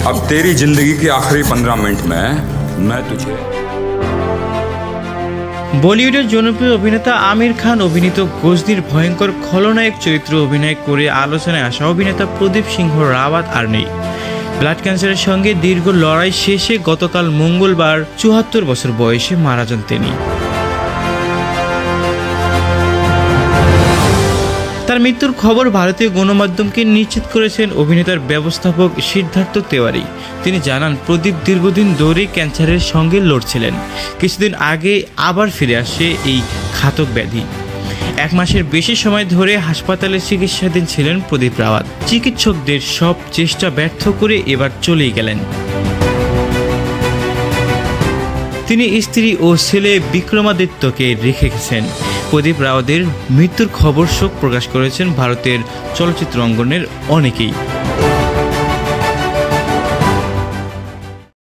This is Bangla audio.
अब तेरी जिंदगी के आखिरी 15 मिनट में मैं तुझे বলিউডের জনপ্রিয় অভিনেতা আমির খান অভিনীত গজনীর ভয়ঙ্কর খলনায়ক চরিত্রে অভিনয় করে আলোচনায় আসা অভিনেতা প্রদীপ সিংহ রাওয়াত আর নেই। ব্লাড ক্যান্সারের সঙ্গে দীর্ঘ লড়াই শেষে গতকাল মঙ্গলবার ৭৪ বছর বয়সে মারা যান তিনি। তার মৃত্যুর খবর ভারতীয় গণমাধ্যমকে নিশ্চিত করেছেন অভিনেতার ব্যবস্থাপক সিদ্ধার্থ তেওয়ারি। তিনি জানান, প্রদীপ দীর্ঘদিন ধরে ক্যান্সারের সঙ্গে লড়ছিলেন। কিছুদিন আগে আবার ফিরে আসে এই ঘাতক ব্যাধি। 1 মাসের বেশি সময় ধরে হাসপাতালে চিকিৎসাধীন ছিলেন প্রদীপ রাওয়াত। চিকিৎসকদের সব চেষ্টা ব্যর্থ করে এবার চলেই গেলেন। তিনি স্ত্রী ও ছেলে বিক্রমাদিত্যকে রেখে গেছেন। প্রদীপ রাওয়াতের মৃত্যুর খবর শোক প্রকাশ করেছেন ভারতের চলচ্চিত্র অঙ্গনের অনেকেই।